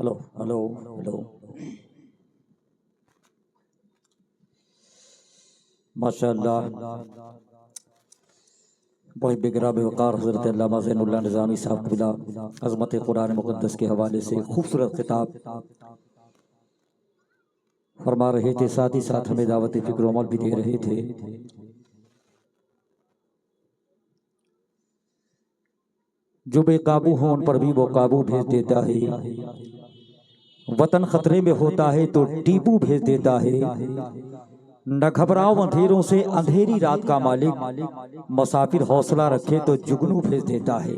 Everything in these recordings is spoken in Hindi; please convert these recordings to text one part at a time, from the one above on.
Hello hello hello. माशाअल्लाह, बहुत बिगरा बेवकार हज़रत अल्लामा ज़ैनुल्लाह निज़ामी साहब क़िबला अज़मत कुरान मुक़द्दस के हवाले से खूबसूरत खिताब फरमा रहे थे, साथ ही साथ हमें दावत फ़िक्र अमल भी दे रहे थे। जो बेकाबू हो उन पर भी वो काबू भेज देता है, वतन खतरे में होता है तो टीपू भेज देता है। न घबराओ अंधेरों से, अंधेरी रात का मालिक मुसाफिर हौसला रखे तो जुगनू भेज देता है।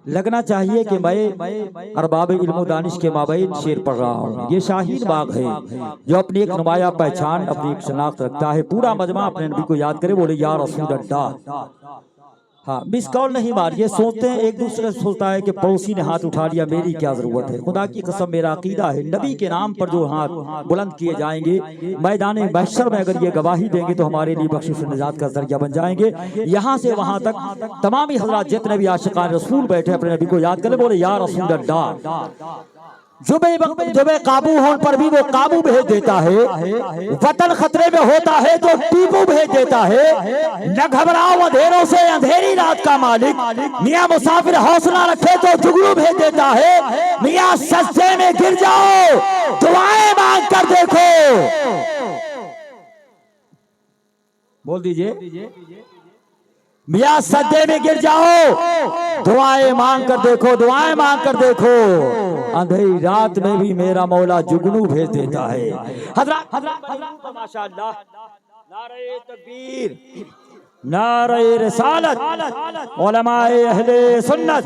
लगना चाहिए कि मैं अरबाब इल्म दानिश के माबैन शेर पढ़ रहा हूँ। ये शाहीन बाग है जो अपनी एक नुमाया पहचान, अपनी एक शनाख्त रखता है। पूरा मजमा अपने नबी को याद करे, बोले या रसूल अल्लाह। हाँ, मिस कॉल नहीं मारिए। सोचते हैं एक दूसरे से, सोचता है कि पड़ोसी ने हाथ उठा लिया, मेरी क्या जरूरत है। खुदा की कसम, मेरा अकीदा है नबी के नाम पर जो हाथ बुलंद किए जाएंगे मैदान महशर में, अगर ये गवाही देंगे तो हमारे लिए बख्शिश निजात का जरिया बन जाएंगे। यहाँ से वहां तक तमाम हजरात जितने भी आशिकान रसूल बैठे अपने नबी को याद करें, बोले या रसूल अल्लाह। जो काबू होने पर भी वो काबू भेज देता है, वतन खतरे में होता है तो टीपू भेज देता है। न घबराओ अंधेरों से, अंधेरी रात का मालिक मियां मुसाफिर हौसला रखे तो जुगनू भेज देता है। मियां सजदे में गिर जाओ, दुआएं मांग कर देखो। बोल दीजिए, मियां सजदे में गिर जाओ, दुआएं मांग कर देखो, दुआएं मांग कर देखो। अंधेरी रात में भी मेरा मौला जुगनू भेज देता है। हज़रत माशाअल्लाह, नारे तकबीर, नारे रिसालत, उलमाए अहले सुन्नत।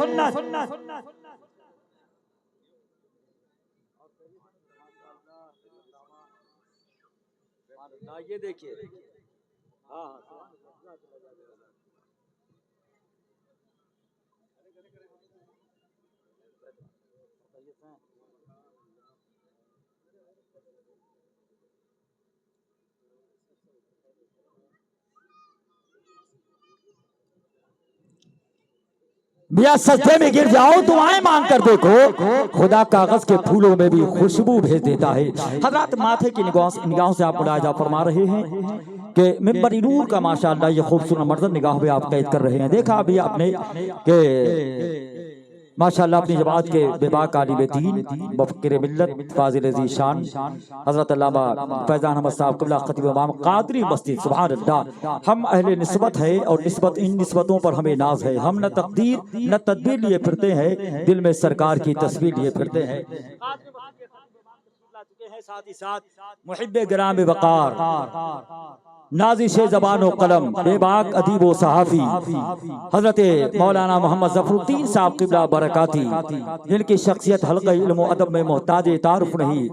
ये देखिए, हाँ मियां सजदे में गिर जाओ, दुआएं मांग कर देखो। खुदा कागज के फूलों में भी खुशबू भेज देता है। हज़रत माथे की निगाहों से आप मुलाहिजा फरमा रहे हैं कि मिंबर नूर का माशाअल्लाह ये खूबसूरत मंजर निगाह में आप कैद कर रहे हैं। देखा अभी आपने कि माशाअल्लाह अपनी जमात के बेबाक आलिम दीन, मुफक्किर मिल्लत, फाजिल ज़ीशान हज़रत अल्लामा फैज़ान अहमद साहब क़िबला खतीब इमाम क़ादरी मस्जिद, सुभान अल्लाह। हम अहले निस्बत है और निस्बत, इन निस्बतों पर हमें नाज है। हम न तकदीर न तदबीर लिए फिरते हैं, दिल में सरकार की तस्वीर लिए फिरते हैं। साथ ही साथ मुहिब्बे गिराम वक़ार, नाज़िश ज़बान कलम, बेबाक अदीब व सहाफ़ी हज़रत मौलाना मोहम्मद ज़फ़रुद्दीन साहब क़िबला बरकाती, जिनकी शख्सियत हल्क़े इल्म व अदब में मोहताज तारुफ नहीं।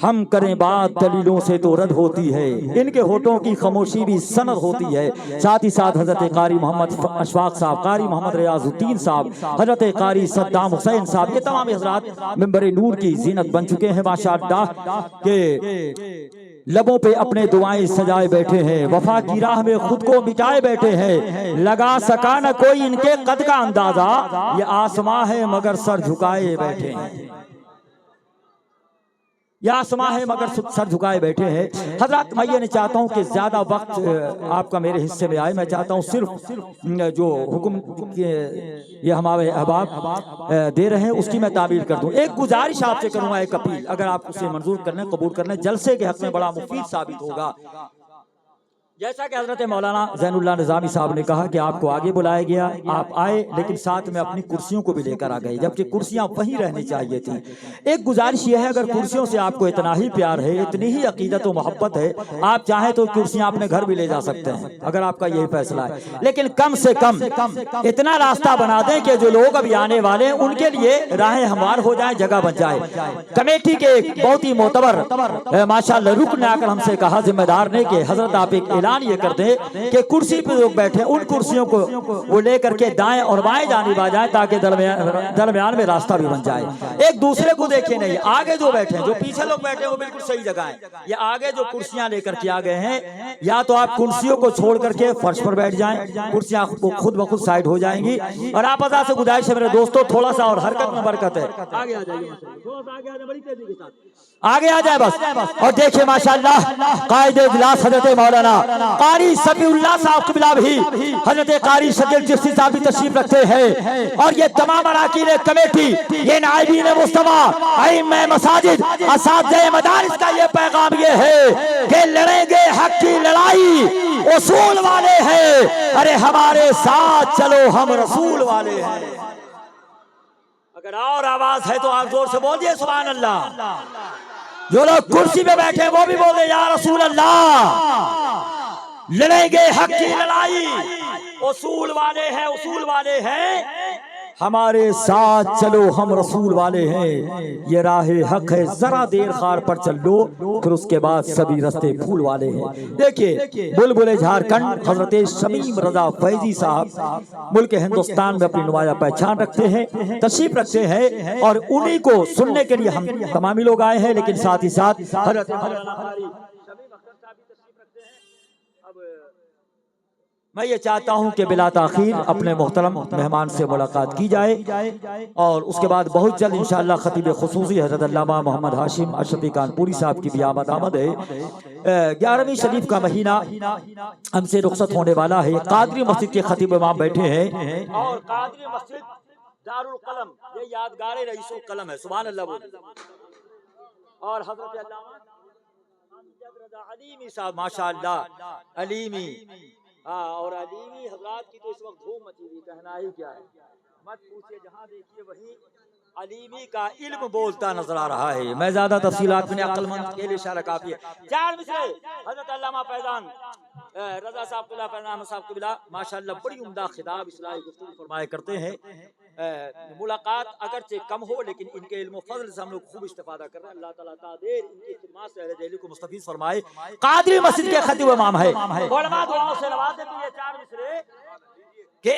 हम करें बात दलीलों से तो रद्द होती है, इनके होठों की खामोशी भी सनद होती है। साथ ही साथ हज़रत कारी मोहम्मद अशफाक साहब, कारी मोहम्मद रियाज़ुद्दीन साहब, हज़रत कारी सद्दाम हुसैन साहब, ये तमाम हज़रात मिंबर नूर की ज़ीनत बन चुके हैं माशाअल्लाह। के लबों पे अपने दुआएं सजाए बैठे हैं, वफा की राह में खुद को मिटाए बैठे हैं। लगा सका न कोई इनके कद का अंदाजा, ये आसमां है मगर सर झुकाए बैठे हैं। यह आसमां है मगर सर झुकाए बैठे हैं। हजरत मैं ये नहीं चाहता हूँ कि ज्यादा वक्त आपका मेरे हिस्से में आए। मैं चाहता हूँ सिर्फ जो हुक्म ये हमारे अहबाब दे रहे हैं उसकी मैं ताबीर कर दूं। एक गुजारिश आपसे करूंगा, एक अपील, अगर आप उसे मंजूर करने, कबूल करने, जलसे के हक में बड़ा मुफीद साबित होगा। जैसा कि हजरत मौलाना ज़ैनुल्लाह निज़ामी साहब ने कहा कि आपको आगे बुलाया गया, आप आए, लेकिन साथ में अपनी कुर्सियों को भी लेकर आ गए, जबकि कुर्सियां वहीं रहनी चाहिए थी। एक गुजारिश यह है, अगर कुर्सियों से आपको इतना ही प्यार है, इतनी ही अकीदत व मोहब्बत है, आप चाहें तो कुर्सियां अपने घर भी ले जा सकते हैं, अगर आपका यही फैसला है। लेकिन कम से कम इतना रास्ता बना दें कि जो लोग अभी आने वाले हैं उनके लिए राहें हमवार हो जाए, जगह बच जाए। कमेटी के बहुत ही मोतबर माशाअल्लाह रुकन ने आकर हमसे कहा, जिम्मेदार ने, कि हजरत आप एक ऐलान ये कर दे कि कुर्सी पे लोग बैठे उन कुर्सियों को वो लेकर के दाएं और बाएं जानिब आ जाए, ताकि दरमियान में रास्ता भी बन जाए। एक दूसरे को देखे नहीं, आगे जो बैठे हैं, जो पीछे लोग बैठे हैं वो बिल्कुल सही जगह है। ये आगे जो कुर्सियां लेकर के आ गए हैं, या तो आप कुर्सियों को छोड़ करके फर्श पर बैठ जाएं, कुर्सियां खुद ब खुद साइड हो जाएंगी। और आप अदा से गुजारिश है मेरे दोस्तों, थोड़ा सा और हरकत में बरकत है, आगे आ जाइए, आगे आ जाए बस। और देखिए माशाअल्लाह कायदे इजलास हजरत मौलाना कारी सफीउल्लाह साहब क़िबला भी हजरत कारी शकील चिश्ती साहब भी तशरीफ रखते हैं। और ये तमाम अराकीन कमेटी, ये नाइबीन मुस्तफा, आइम्मे मसाजिद, असातिज़े मदारिस का ये पैगाम ये है कि लड़ेंगे हक की लड़ाई, उसूल वाले हैं, अरे हमारे साथ चलो हम रसूल वाले हैं। अगर और आवाज है तो आप जोर से बोलिए सुभान अल्लाह। जो लोग कुर्सी पे बैठे वो भी बोले या रसूल अल्लाह। लड़ेंगे हक की लड़ाई, उसूल वाले हैं, उसूल वाले हैं, हमारे साथ चलो हम रसूल वाले हैं। ये राह हक है, जरा देर खार पर चल लो, फिर उसके बाद सभी रास्ते फूल वाले हैं। देखिए बुलबुल झारखंड हजरत शमीम रजा फैजी साहब मुल्क हिंदुस्तान में अपनी नुमाया पहचान रखते हैं, तशरीफ रखते हैं, और उन्हीं को सुनने के लिए हम तमामी लोग आए हैं। लेकिन साथ ही साथ मैं ये चाहता हूं कि बिला ताखीर अपने मोहतरम मेहमान से मुलाकात की जाए, और उसके बाद बहुत जल्द इंशाअल्लाह खतीब खुसूसी हज़रत अल्लामा मोहम्मद हाशिम अशरफी कानपुरी साहब की भी आमद है। 11वीं शरीफ का महीना हमसे रुखसत होने वाला है। कादरी मस्जिद के खतीब इमाम बैठे हैं, और कादरी मस्जिद दारुल कलम, ये यादगार रईसुल कलम है, सुभान अल्लाह। और हज़रत अल्लामा अलीमी साहब माशाअल्लाह अलीमी, हाँ, और अलीमी हजरात की तो इस वक्त धूम मची हुई, कहना ही क्या है, मत पूछिए। जहाँ देखिए वहीं अलीमी का इल्म बोलता नजर आ रहा है। मैं ज्यादा तफसीलात में अक्लमंद के लिए इशारा काफी है। चार मिसरे हजरत अल्लामा फैजान रजा साहब क़िबला माशाअल्लाह बड़ी उम्दा खिताब इस्लाही गुफ्तगू फरमाया करते हैं। मुलाकात अगरचे कम हो, लेकिन इनके इल्म फजल से हम लोग खूब इस्तेफादा कर रहे हैं। अल्लाह ताला तादेर इनकी खिदमत से अहले दिल को मुस्तफीज फरमाए। कादरी मस्जिद के खतीब इमाम है, उलमा दुआओं से नवाजे तो ये चार मिसरे के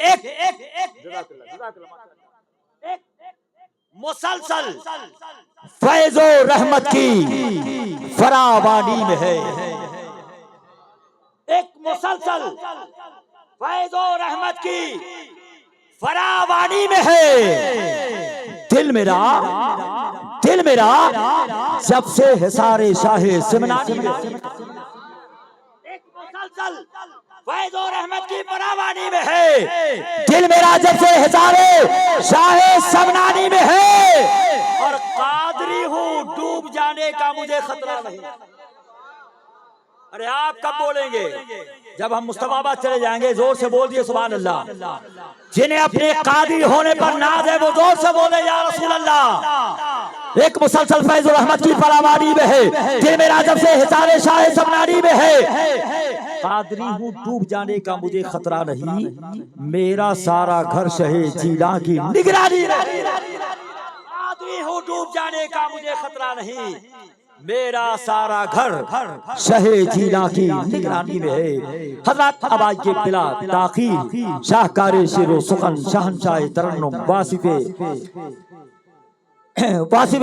एक मुसलसल फैज़ो रहमत की फरावानी में है, एक मुसलसल फैज़ो रहमत की फरावानी में है। दिल मेरा जब से हिसारे शाहे सिमनानी में, एक मुसलसल फैज़ो रहमत की फरावानी में है। दिल मेरा जब से हिसारे शाहे सिमनानी में है, और कादरी हूँ डूब जाने का मुझे खतरा नहीं। अरे आप कब बोलेंगे? जब हम मुस्तफाबाद चले जाएंगे। जोर से बोल दिए सुभान अल्लाह। जिन्हें अपने कादिर होने पर नाज है वो जोर से बोले या रसूल अल्लाह। एक मुसलसल फैज़ रहमत की फरावानी में है, दिल मेरा जब से हिसारे शाहे सबनानी में है। कादरी हूँ डूब जाने का मुझे खतरा नहीं, मेरा सारा घर शहे जीला की निगरानी में। कादरी हूँ डूब जाने का मुझे खतरा नहीं, मेरा सारा घर शहे जीला की निगरानी में है। हज़रत अबाई के बिला ताखीर शाहकारे शेरो सुखन शहनशाह तरन्नुम वासिफ़े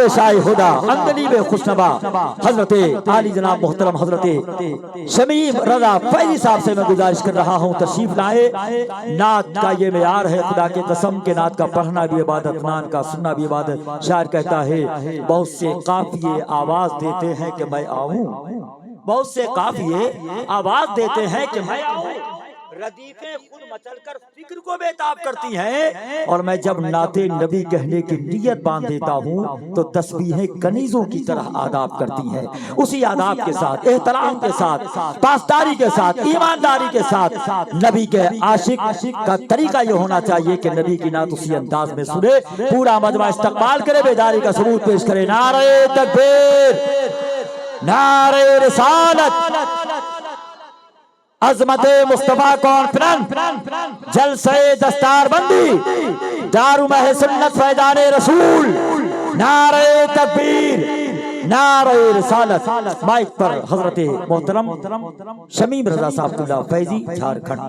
शाह खुदा अंदनी में खुशनवा हजरत आली जनाब मोहतरम हजरत शमीम रजा फैजी साहब से मैं गुजारिश कर रहा हूँ तशरीफ लाए। नात का ये मेयार है, खुदा के कसम के नात का पढ़ना भी इबादत, नात का सुनना भी इबादत। शायर कहता है बहुत से काफिये आवाज देते हैं कि मैं आऊं, बहुत से काफिये आवाज देते हैं कि मैं आऊं। रदीफें खुद मचलकर फिक्र को बेताब करती हैं, और मैं जब नाते नबी कहने की नियत बांध देता हूँ तो तस्बीहें कनीजों की तरह आदाब करती हैं। उसी आदाब के साथ, एहतराम के साथ, पासदारी के साथ, ईमानदारी के साथ नबी के आशिक का तरीका ये होना चाहिए कि नबी की नात उसी अंदाज में सुने, पूरा मजमा इस्तकबाल करे, बेदारी का सबूत पेश करे। नारे तकबीर, नारे रिसालत, अज़मत मुस्तफा कॉन्फ्रेंस, जलसे दस्तारबंदी, दारुमह सुन्नत फैजाने रसूल, नारे तकबीर, नारे रिसालत। माइक पर हजरत मोहतरम शमीम रजा साहब फैजी, झारखंड।